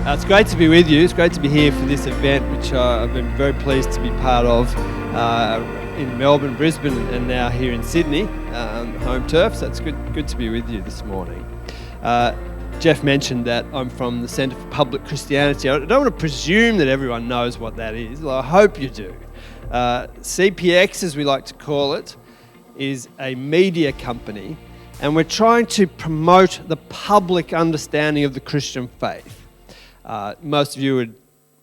It's great to be with you. It's great to be here for this event, which I've been very pleased to be part of in Melbourne, Brisbane, and now here in Sydney, home turf. So it's good to be with you this morning. Jeff mentioned that I'm from the Centre for Public Christianity. I don't want to presume that everyone knows what that is. Well, I hope you do. CPX, as we like to call it, is a media company, and we're trying to promote the public understanding of the Christian faith. Most of you would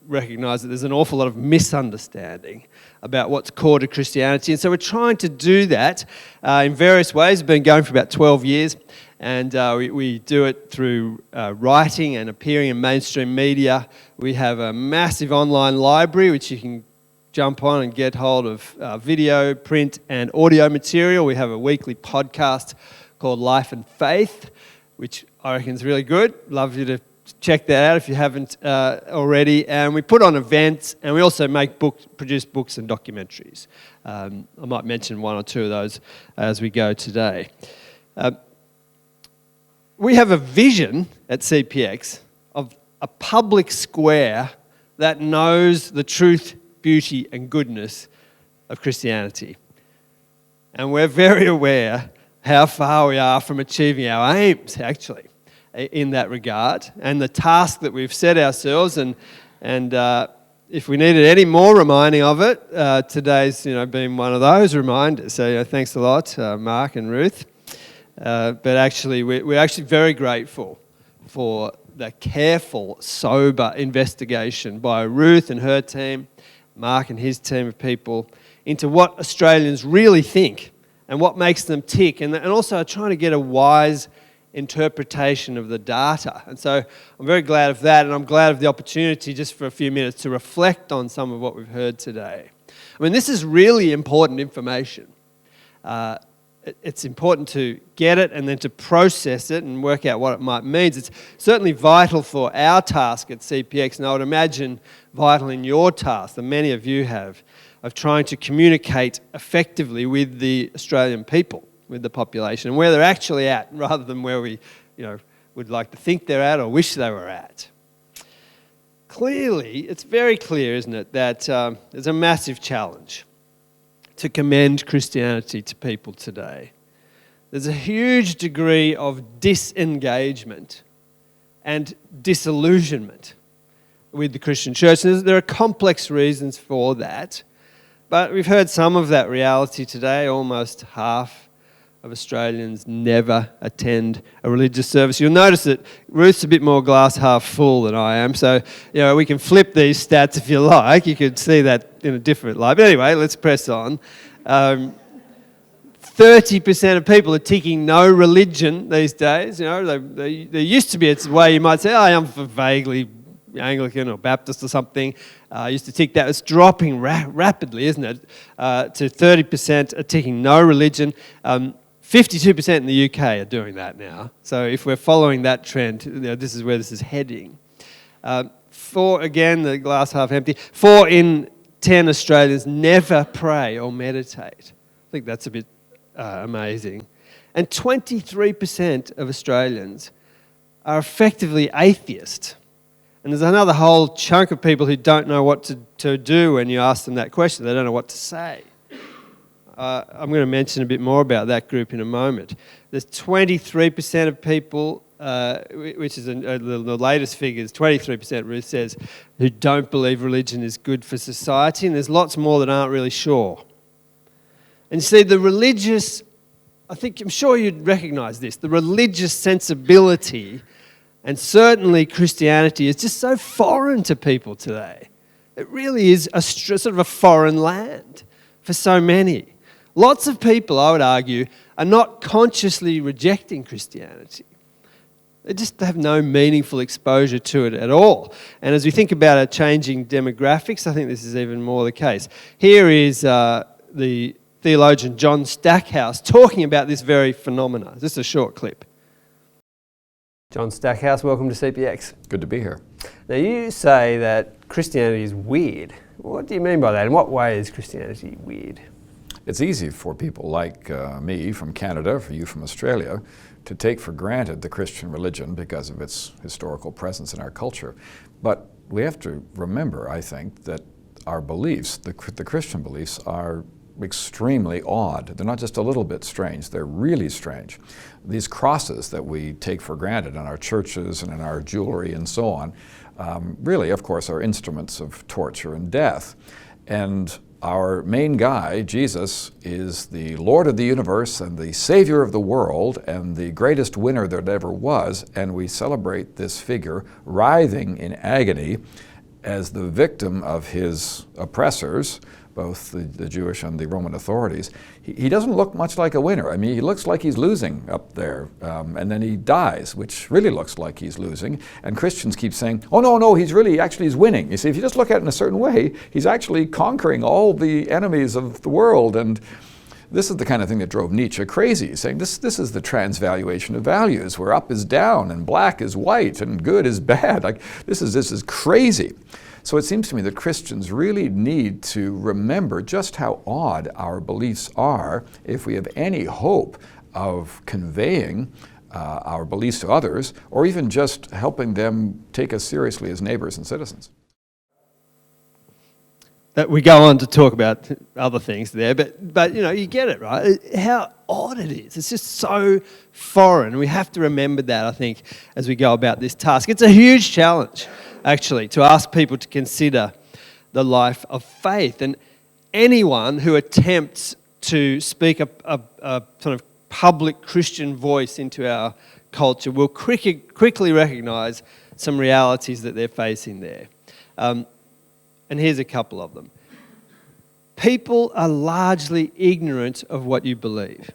recognise that there's an awful lot of misunderstanding about what's core to Christianity, and so we're trying to do that in various ways. We've been going for about 12 years, and we do it through writing and appearing in mainstream media. We have a massive online library which you can jump on and get hold of video, print and audio material. We have a weekly podcast called Life and Faith, which I reckon is really good. Love you to check that out if you haven't already. And we put on events, and we also produce books and documentaries. I might mention one or two of those as we go today. We have a vision at CPX of a public square that knows the truth, beauty and goodness of Christianity. And we're very aware how far we are from achieving our aims, actually, in that regard, and the task that we've set ourselves. And if we needed any more reminding of it, today's been one of those reminders. So thanks a lot, Mark and Ruth. But actually, we're actually very grateful for the careful, sober investigation by Ruth and her team, Mark and his team of people, into what Australians really think and what makes them tick, and also trying to get a wise interpretation of the data. And so I'm very glad of that, and I'm glad of the opportunity just for a few minutes to reflect on some of what we've heard today. I mean, this is really important information. It's important to get it and then to process it and work out what it might mean. It's certainly vital for our task at CPX, and I would imagine vital in your task, that many of you have, of trying to communicate effectively with the Australian people, with the population, and where they're actually at, rather than where we would like to think they're at or wish they were at. Clearly, it's very clear, isn't it, that there's a massive challenge to commend Christianity to people today. There's a huge degree of disengagement and disillusionment with the Christian church. And there are complex reasons for that, but we've heard some of that reality today. Almost half of Australians never attend a religious service. You'll notice that Ruth's a bit more glass half full than I am, so we can flip these stats if you like. You could see that in a different light. But anyway, let's press on. 30% of people are ticking no religion these days. There used to be a way you might say, I'm vaguely Anglican or Baptist or something. Used to tick that. It's dropping rapidly, isn't it? To 30% are ticking no religion. 52% in the UK are doing that now. So if we're following that trend, this is where this is heading. Again, the glass half empty. 4 in 10 Australians never pray or meditate. I think that's a bit amazing. And 23% of Australians are effectively atheist. And there's another whole chunk of people who don't know what to do when you ask them that question. They don't know what to say. I'm going to mention a bit more about that group in a moment. There's 23% of people, which is the latest figures, 23%, Ruth says, who don't believe religion is good for society, and there's lots more that aren't really sure. And you see, the religious, I'm sure you'd recognise this, the religious sensibility, and certainly Christianity, is just so foreign to people today. It really is sort of a foreign land for so many. Lots of people, I would argue, are not consciously rejecting Christianity. They just have no meaningful exposure to it at all. And as we think about our changing demographics, I think this is even more the case. Here is the theologian John Stackhouse talking about this very phenomenon. Just a short clip. John Stackhouse, welcome to CPX. Good to be here. Now, you say that Christianity is weird. What do you mean by that? In what way is Christianity weird? It's easy for people like me from Canada, for you from Australia, to take for granted the Christian religion because of its historical presence in our culture. But we have to remember, I think, that our beliefs, the Christian beliefs, are extremely odd. They're not just a little bit strange, they're really strange. These crosses that we take for granted in our churches and in our jewelry and so on, really, of course, are instruments of torture and death. And our main guy, Jesus, is the Lord of the universe and the Savior of the world and the greatest winner that ever was, and we celebrate this figure writhing in agony as the victim of his oppressors, both the Jewish and the Roman authorities. He doesn't look much like a winner. I mean, he looks like he's losing up there, and then he dies, which really looks like he's losing. And Christians keep saying, oh, no, he's winning. You see, if you just look at it in a certain way, he's actually conquering all the enemies of the world. And this is the kind of thing that drove Nietzsche crazy, saying this is the transvaluation of values, where up is down and black is white and good is bad. Like, this is crazy. So it seems to me that Christians really need to remember just how odd our beliefs are if we have any hope of conveying our beliefs to others, or even just helping them take us seriously as neighbors and citizens. That we go on to talk about other things there, but you get it, right? How odd it is. It's just so foreign. We have to remember that, I think, as we go about this task. It's a huge challenge, actually, to ask people to consider the life of faith. And anyone who attempts to speak a sort of public Christian voice into our culture will quickly recognise some realities that they're facing there. And here's a couple of them. People are largely ignorant of what you believe.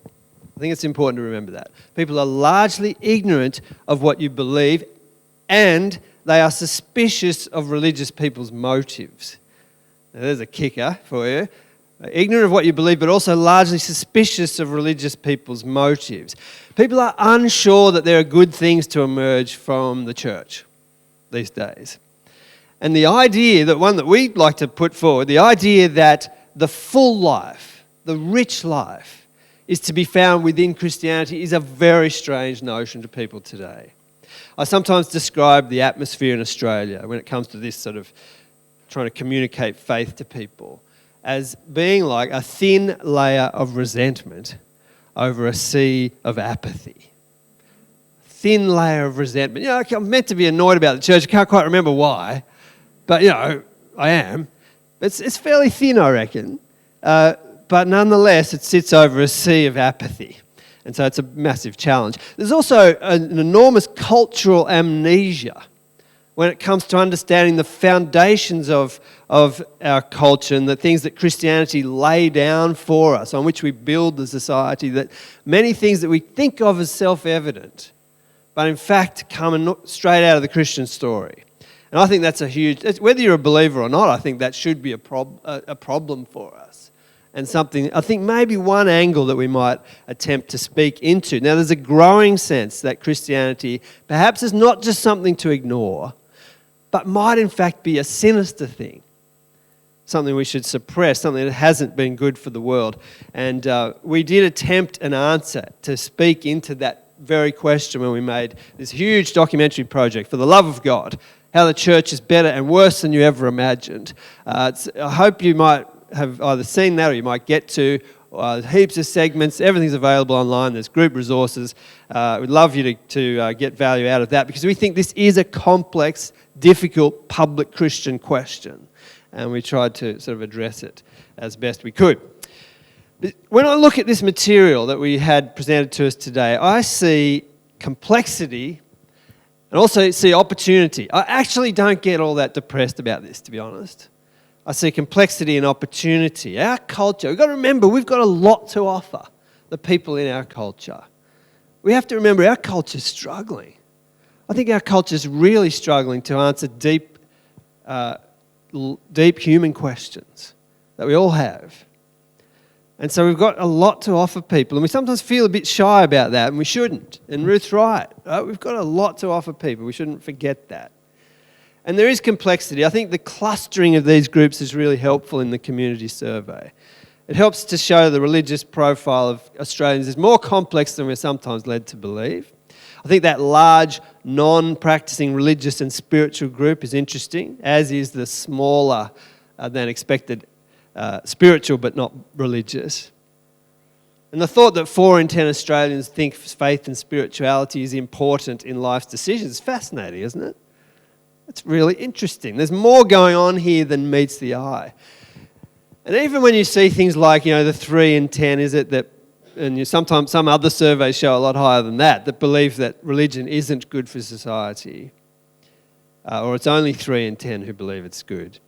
I think it's important to remember that. People are largely ignorant of what you believe, and they are suspicious of religious people's motives. Now, there's a kicker for you. Ignorant of what you believe, but also largely suspicious of religious people's motives. People are unsure that there are good things to emerge from the church these days. And the idea, that one that we like to put forward, the idea that the full life, the rich life, is to be found within Christianity is a very strange notion to people today. I sometimes describe the atmosphere in Australia when it comes to this sort of trying to communicate faith to people as being like a thin layer of resentment over a sea of apathy. Thin layer of resentment. I'm meant to be annoyed about the church. I can't quite remember why. But, I am. It's fairly thin, I reckon. But nonetheless, it sits over a sea of apathy. And so it's a massive challenge. There's also an enormous cultural amnesia when it comes to understanding the foundations of our culture and the things that Christianity lay down for us, on which we build the society, that many things that we think of as self-evident, but in fact come straight out of the Christian story. And I think that's whether you're a believer or not, I think that should be a problem for us. And something, I think maybe one angle that we might attempt to speak into. Now, there's a growing sense that Christianity perhaps is not just something to ignore, but might in fact be a sinister thing. Something we should suppress, something that hasn't been good for the world. And we did attempt an answer to speak into that very question when we made this huge documentary project, For the Love of God, how the church is better and worse than you ever imagined. I hope you might have either seen that or you might get to. Heaps of segments, everything's available online, there's group resources. We'd love you to get value out of that, because we think this is a complex, difficult public Christian question, and we tried to sort of address it as best we could. When I look at this material that we had presented to us today, I see complexity and also see opportunity. I actually don't get all that depressed about this, to be honest. I see complexity and opportunity. Our culture, we've got to remember, we've got a lot to offer the people in our culture. We have to remember our culture's struggling. I think our culture's really struggling to answer deep human questions that we all have. And so we've got a lot to offer people, and we sometimes feel a bit shy about that, and we shouldn't. And Ruth's right. We've got a lot to offer people. We shouldn't forget that. And there is complexity. I think the clustering of these groups is really helpful in the community survey. It helps to show the religious profile of Australians is more complex than we're sometimes led to believe. I think that large, non-practicing religious and spiritual group is interesting, as is the smaller than expected spiritual but not religious. And the thought that 4 in 10 Australians think faith and spirituality is important in life's decisions is fascinating, isn't it? It's really interesting. There's more going on here than meets the eye. And even when you see things like, the 3 in 10, is it that, and sometimes some other surveys show a lot higher than that believe that religion isn't good for society, or it's only 3 in 10 who believe it's good.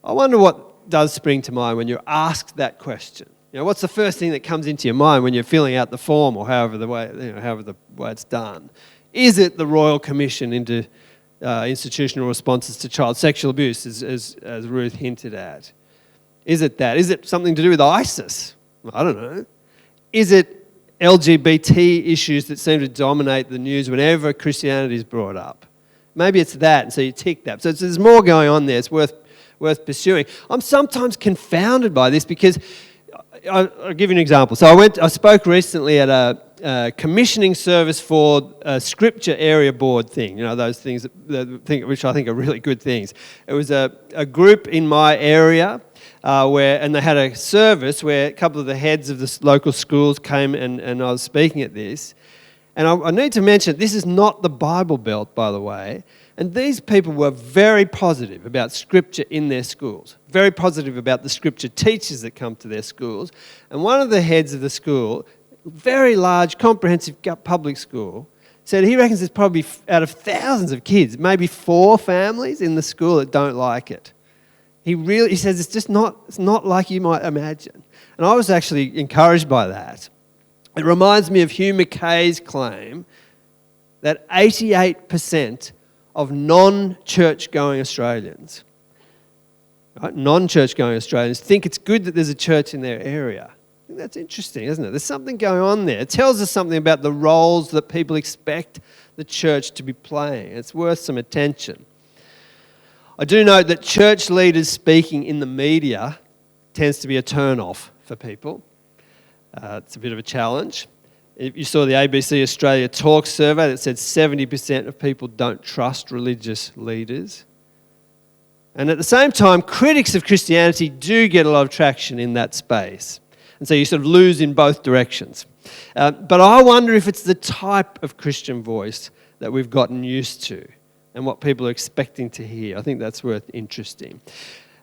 I wonder what does spring to mind when you're asked that question. What's the first thing that comes into your mind when you're filling out the form or however the way it's done? Is it the Royal Commission into institutional responses to child sexual abuse, as Ruth hinted at? Is it that? Is it something to do with ISIS? I don't know. Is it LGBT issues that seem to dominate the news whenever Christianity is brought up? Maybe it's that, and so you tick that. So there's more going on there. It's worth pursuing. I'm sometimes confounded by this because I'll give you an example. So I spoke recently at a commissioning service for a scripture area board thing. Those things which I think are really good things. It was a group in my area and they had a service where a couple of the heads of the local schools came and I was speaking at this. And I need to mention, this is not the Bible Belt, by the way. And these people were very positive about Scripture in their schools, very positive about the Scripture teachers that come to their schools. And one of the heads of the school, very large, comprehensive public school, said he reckons there's probably, out of thousands of kids, maybe 4 families in the school that don't like it. He says it's not like you might imagine. And I was actually encouraged by that. It reminds me of Hugh Mackay's claim that 88% of non-church-going Australians, right, non-church-going Australians think it's good that there's a church in their area. I think that's interesting, isn't it? There's something going on there. It tells us something about the roles that people expect the church to be playing. It's worth some attention. I do note that church leaders speaking in the media tends to be a turn-off for people. It's a bit of a challenge. If you saw the ABC Australia Talk survey that said 70% of people don't trust religious leaders. And at the same time, critics of Christianity do get a lot of traction in that space. And so you sort of lose in both directions. But I wonder if it's the type of Christian voice that we've gotten used to and what people are expecting to hear. I think that's worth interesting.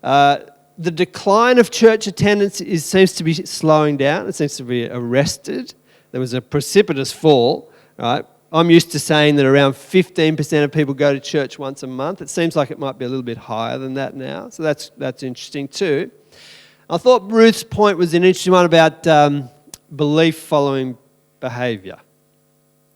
The decline of church attendance seems to be slowing down. It seems to be arrested. There was a precipitous fall, right? I'm used to saying that around 15% of people go to church once a month. It seems like it might be a little bit higher than that now. So that's interesting too. I thought Ruth's point was an interesting one about belief following behaviour.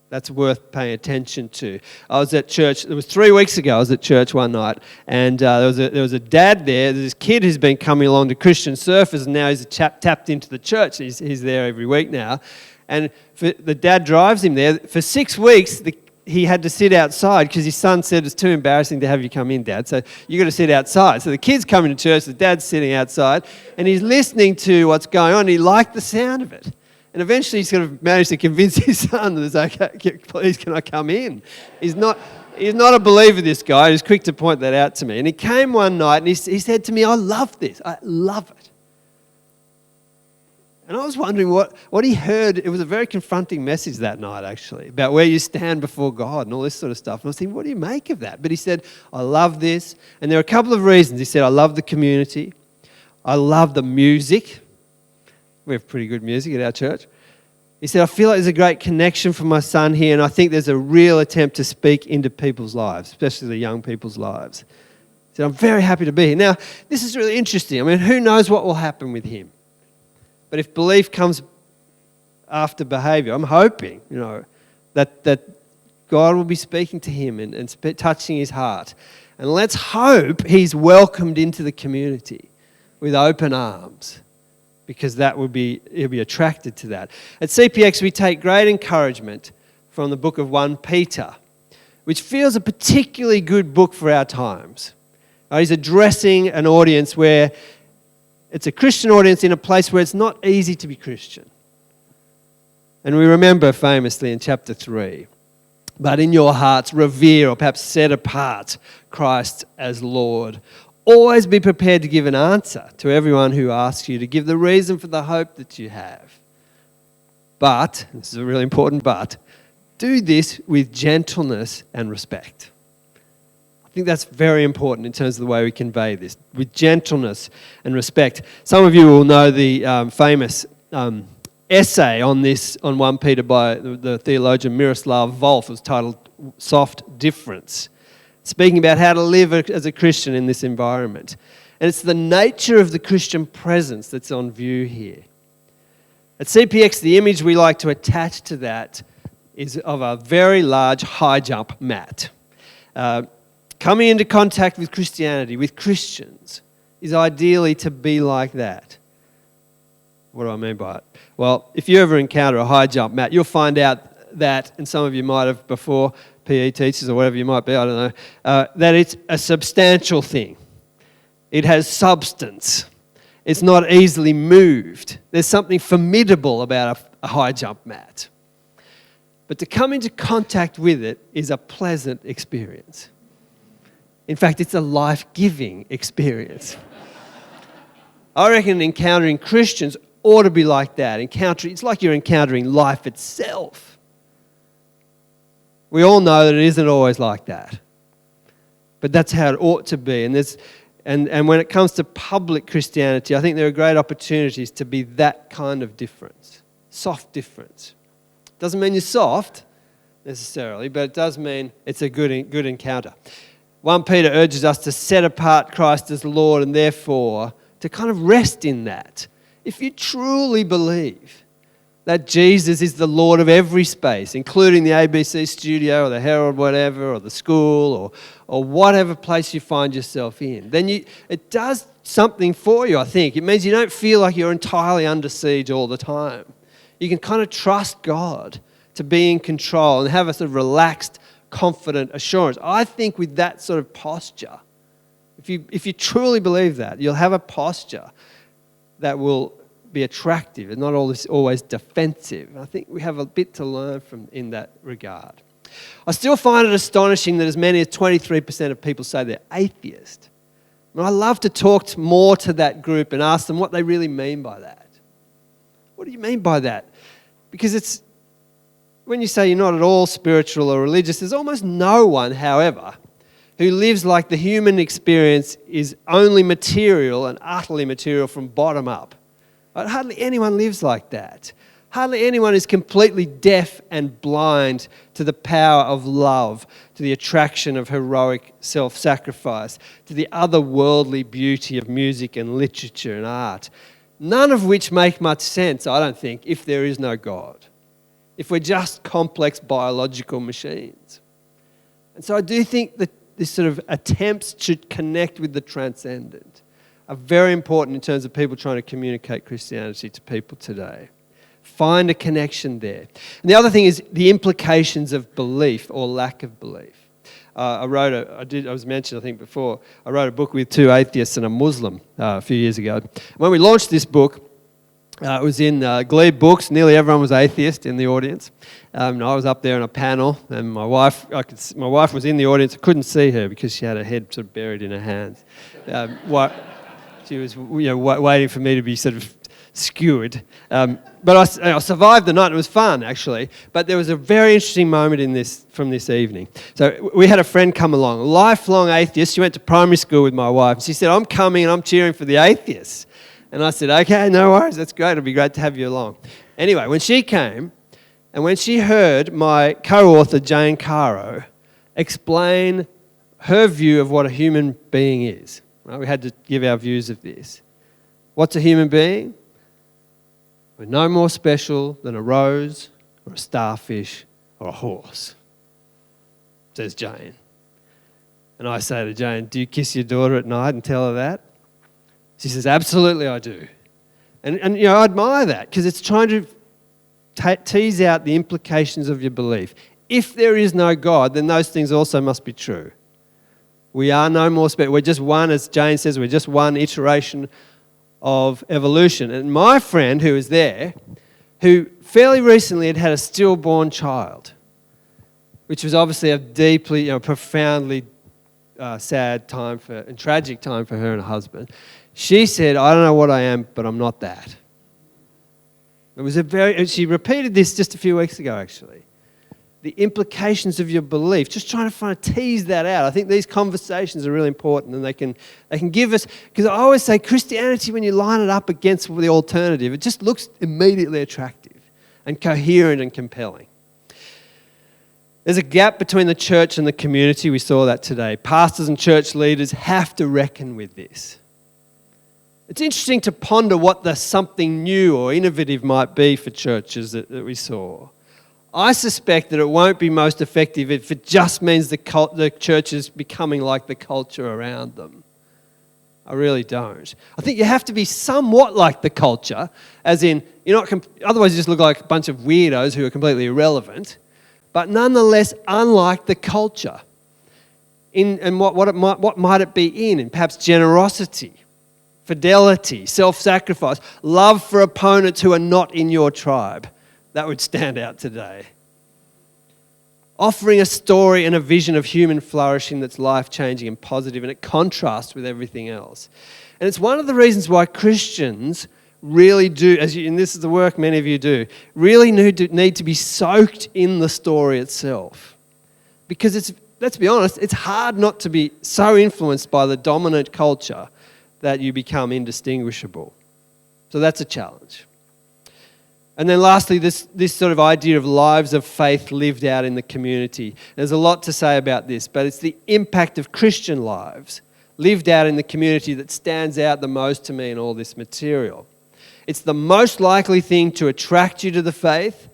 That's worth paying attention to. I was at church, it was 3 weeks ago, I was at church one night, and there was a dad there, this kid who's been coming along to Christian Surfers, and now he's tapped into the church. He's there every week now. And the dad drives him there. For 6 weeks, he had to sit outside because his son said it's too embarrassing to have you come in, Dad. So you got to sit outside. So the kid's coming to church, the dad's sitting outside, and he's listening to what's going on. And he liked the sound of it. And eventually he sort of managed to convince his son that it's okay, please can I come in? He's not a believer, this guy. He's quick to point that out to me. And he came one night and he said to me, I love this. I love it. And I was wondering what he heard. It was a very confronting message that night, actually, about where you stand before God and all this sort of stuff. And I was thinking, what do you make of that? But he said, I love this. And there are a couple of reasons. He said, I love the community. I love the music. We have pretty good music at our church. He said, I feel like there's a great connection for my son here, and I think there's a real attempt to speak into people's lives, especially the young people's lives. He said, I'm very happy to be here. Now, this is really interesting. I mean, who knows what will happen with him? But if belief comes after behaviour, I'm hoping, that God will be speaking to him and touching his heart. And let's hope he's welcomed into the community with open arms, because he'll be attracted to that. At CPX, we take great encouragement from the book of 1 Peter, which feels a particularly good book for our times. He's addressing an audience where It's a Christian audience in a place where it's not easy to be Christian. And we remember famously in chapter 3, but in your hearts revere, or perhaps set apart, Christ as Lord. Always be prepared to give an answer to everyone who asks you, to give the reason for the hope that you have. But, this is a really important but, do this with gentleness and respect. I think that's very important in terms of the way we convey this, with gentleness and respect. Some of you will know the famous essay on this, on 1 Peter by the theologian Miroslav Volf. It was titled Soft Difference, speaking about how to live as a Christian in this environment. And it's the nature of the Christian presence that's on view here. At CPX, the image we like to attach to that is of a very large high jump mat. Coming into contact with Christianity, with Christians, is ideally to be like that. What do I mean by it? Well, if you ever encounter a high jump mat, you'll find out that, and some of you might have before, PE teachers or whatever you might be, I don't know, that it's a substantial thing. It has substance. It's not easily moved. There's something formidable about a high jump mat. But to come into contact with it is a pleasant experience. In fact, it's a life-giving experience. I reckon encountering Christians ought to be like that. It's like you're encountering life itself. We all know that it isn't always like that. But that's how it ought to be. And when it comes to public Christianity, I think there are great opportunities to be that kind of difference. Soft difference. Doesn't mean you're soft, necessarily, but it does mean it's a good encounter. 1 Peter urges us to set apart Christ as Lord and therefore to kind of rest in that. If you truly believe that Jesus is the Lord of every space, including the ABC studio or the Herald whatever or the school or whatever place you find yourself in, then it does something for you, I think. It means you don't feel like you're entirely under siege all the time. You can kind of trust God to be in control and have a sort of relaxed, confident assurance. I think with that sort of posture, if you truly believe that, you'll have a posture that will be attractive and not always defensive. I think we have a bit to learn from in that regard. I still find it astonishing that as many as 23% of people say they're atheist. I love to talk more to that group and ask them what they really mean by that. What do you mean by that? Because when you say you're not at all spiritual or religious, there's almost no one, however, who lives like the human experience is only material and utterly material from bottom up. But hardly anyone lives like that. Hardly anyone is completely deaf and blind to the power of love, to the attraction of heroic self-sacrifice, to the otherworldly beauty of music and literature and art. None of which make much sense, I don't think, if there is no God. If we're just complex biological machines. And so I do think that this sort of attempts to connect with the transcendent are very important in terms of people trying to communicate Christianity to people today. Find a connection there. And the other thing is the implications of belief or lack of belief. I was mentioned, I think, before, I wrote a book with 2 atheists and a Muslim a few years ago. When we launched this book, it was in Glebe Books. Nearly everyone was atheist in the audience. I was up there on a panel, and my wife was in the audience. I couldn't see her because she had her head sort of buried in her hands. She was, waiting for me to be sort of skewered. But I survived the night. It was fun, actually. But there was a very interesting moment from this evening. So we had a friend come along, a lifelong atheist. She went to primary school with my wife. She said, "I'm coming and I'm cheering for the atheists." And I said, "Okay, no worries. That's great. It'll be great to have you along." Anyway, when she came and when she heard my co-author, Jane Caro, explain her view of what a human being is, right? We had to give our views of this. What's a human being? We're no more special than a rose or a starfish or a horse, says Jane. And I say to Jane, "Do you kiss your daughter at night and tell her that?" She says, "Absolutely I do." And I admire that because it's trying to tease out the implications of your belief. If there is no God, then those things also must be true. We are no more special. We're just one, as Jane says, we're just one iteration of evolution. And my friend who was there, who fairly recently had a stillborn child, which was obviously a deeply, profoundly sad time and tragic time for her and her husband. She said, "I don't know what I am, but I'm not that." It was she repeated this just a few weeks ago, actually. The implications of your belief, just trying to tease that out. I think these conversations are really important, and they can give us, because I always say Christianity, when you line it up against the alternative, it just looks immediately attractive and coherent and compelling. There's a gap between the church and the community. We saw that today. Pastors and church leaders have to reckon with this. It's interesting to ponder what the something new or innovative might be for churches that we saw. I suspect that it won't be most effective if it just means the church is becoming like the culture around them. I really don't. I think you have to be somewhat like the culture, as in, otherwise you just look like a bunch of weirdos who are completely irrelevant, but nonetheless unlike the culture. What might it be in? Perhaps generosity, fidelity, self-sacrifice, love for opponents who are not in your tribe. That would stand out today. Offering a story and a vision of human flourishing that's life-changing and positive, and it contrasts with everything else. And it's one of the reasons why Christians really do, and this is the work many of you do, really need to be soaked in the story itself. Because let's be honest, it's hard not to be so influenced by the dominant culture that you become indistinguishable. So that's a challenge. And then lastly, this sort of idea of lives of faith lived out in the community. There's a lot to say about this, but it's the impact of Christian lives lived out in the community that stands out the most to me in all this material. It's the most likely thing to attract you to the faith.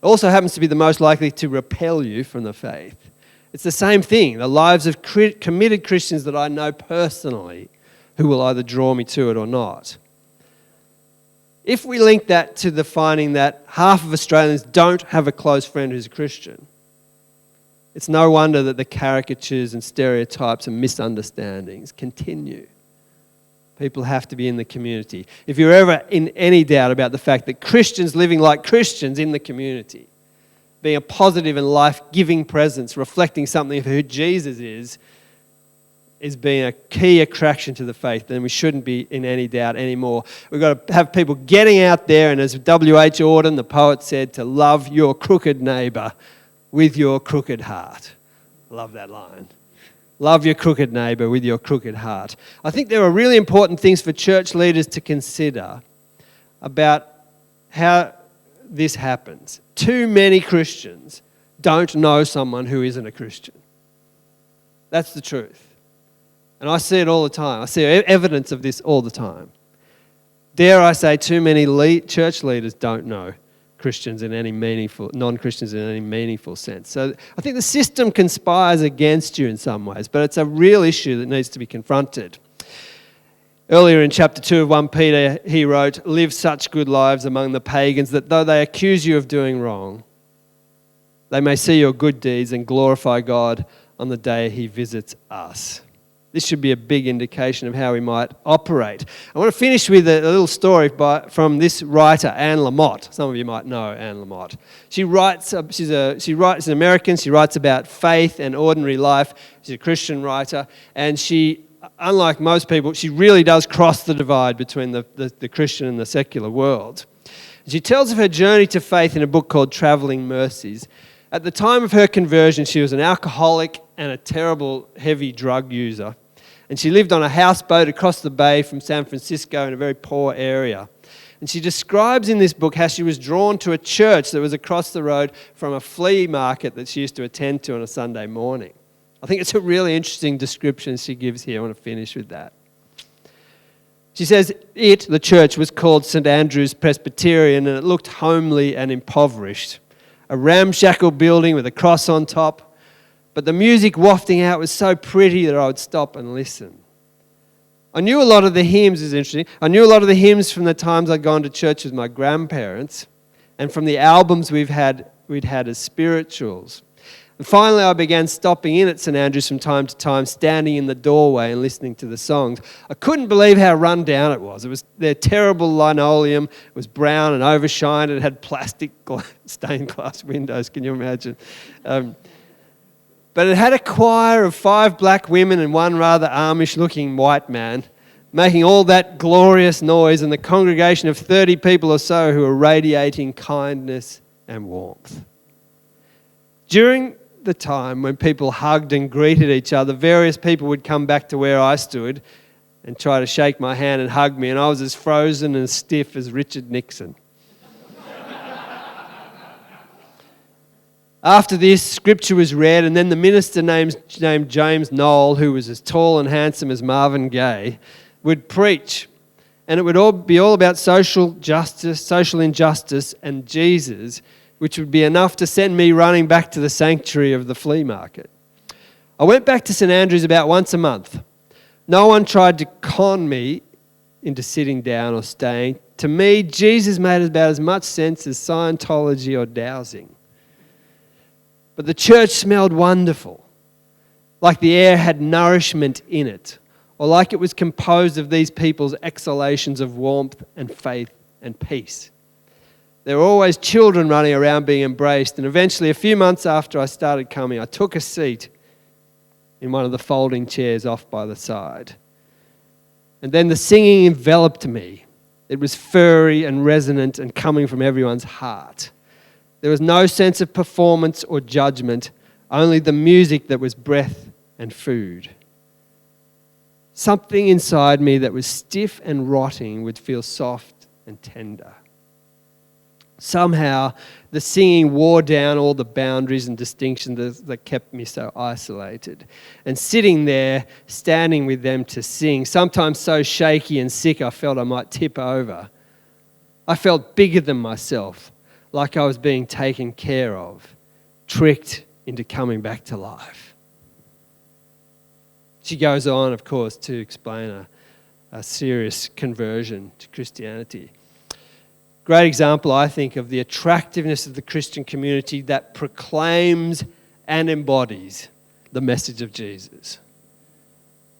It also happens to be the most likely to repel you from the faith. It's the same thing, the lives of committed Christians that I know personally who will either draw me to it or not. If we link that to the finding that half of Australians don't have a close friend who's a Christian, it's no wonder that the caricatures and stereotypes and misunderstandings continue. People have to be in the community. If you're ever in any doubt about the fact that Christians living like Christians in the community, being a positive and life-giving presence, reflecting something of who Jesus is being a key attraction to the faith, then we shouldn't be in any doubt anymore. We've got to have people getting out there, and as W.H. Auden, the poet, said, to love your crooked neighbour with your crooked heart. I love that line. Love your crooked neighbour with your crooked heart. I think there are really important things for church leaders to consider about how this happens. Too many Christians don't know someone who isn't a Christian. That's the truth. And I see it all the time. I see evidence of this all the time. Dare I say, too many church leaders don't know non-Christians in any meaningful sense. So I think the system conspires against you in some ways, but it's a real issue that needs to be confronted. Earlier in chapter 2 of 1 Peter, he wrote, "Live such good lives among the pagans that though they accuse you of doing wrong, they may see your good deeds and glorify God on the day he visits us." This should be a big indication of how we might operate. I want to finish with a little story from this writer, Anne Lamott. Some of you might know Anne Lamott. She's an American. She writes about faith and ordinary life. She's a Christian writer, and she, unlike most people, she really does cross the divide between the Christian and the secular world. She tells of her journey to faith in a book called Traveling Mercies. At the time of her conversion, she was an alcoholic and a terrible heavy drug user. And she lived on a houseboat across the bay from San Francisco in a very poor area. And she describes in this book how she was drawn to a church that was across the road from a flea market that she used to attend to on a Sunday morning. I think it's a really interesting description she gives here. I want to finish with that. She says the church, was called St. Andrew's Presbyterian, and it looked homely and impoverished. A ramshackle building with a cross on top. But the music wafting out was so pretty that I would stop and listen. I knew a lot of the hymns, is interesting. I knew a lot of the hymns from the times I'd gone to church with my grandparents and from the albums we'd had as spirituals. And finally, I began stopping in at St Andrews from time to time, standing in the doorway and listening to the songs. I couldn't believe how run down it was. It was their terrible linoleum. It was brown and overshined. It had plastic stained glass windows. Can you imagine? But it had a choir of 5 black women and one rather Amish-looking white man, making all that glorious noise, and the congregation of 30 people or so who were radiating kindness and warmth. During the time when people hugged and greeted each other, various people would come back to where I stood and try to shake my hand and hug me, and I was as frozen and stiff as Richard Nixon. After this, scripture was read, and then the minister named James Noel, who was as tall and handsome as Marvin Gaye, would preach. And it would be all about social justice, social injustice, and Jesus, which would be enough to send me running back to the sanctuary of the flea market. I went back to St Andrews about once a month. No one tried to con me into sitting down or staying. To me, Jesus made about as much sense as Scientology or dowsing. But the church smelled wonderful, like the air had nourishment in it, or like it was composed of these people's exhalations of warmth and faith and peace. There were always children running around being embraced, and eventually, a few months after I started coming, I took a seat in one of the folding chairs off by the side. And then the singing enveloped me. It was furry and resonant and coming from everyone's heart. There was no sense of performance or judgment, only the music that was breath and food. Something inside me that was stiff and rotting would feel soft and tender. Somehow, the singing wore down all the boundaries and distinctions that kept me so isolated. And sitting there, standing with them to sing, sometimes so shaky and sick I felt I might tip over, I felt bigger than myself, like I was being taken care of, tricked into coming back to life. She goes on, of course, to explain a serious conversion to Christianity. Great example, I think, of the attractiveness of the Christian community that proclaims and embodies the message of Jesus.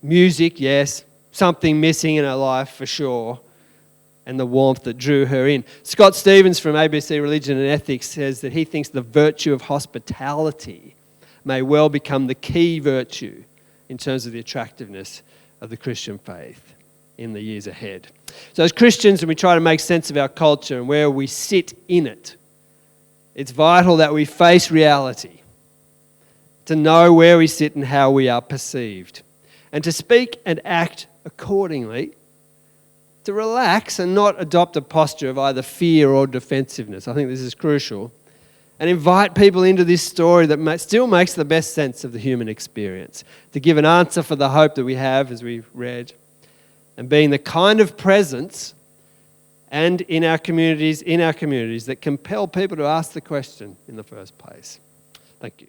Music, yes, something missing in her life for sure, and the warmth that drew her in. Scott Stevens from ABC Religion and Ethics says that he thinks the virtue of hospitality may well become the key virtue in terms of the attractiveness of the Christian faith in the years ahead. So as Christians, when we try to make sense of our culture and where we sit in it, it's vital that we face reality, to know where we sit and how we are perceived, and to speak and act accordingly, to relax and not adopt a posture of either fear or defensiveness. I think this is crucial. And invite people into this story that still makes the best sense of the human experience, to give an answer for the hope that we have, as we read, and being the kind of presence and in our communities that compel people to ask the question in the first place. Thank you.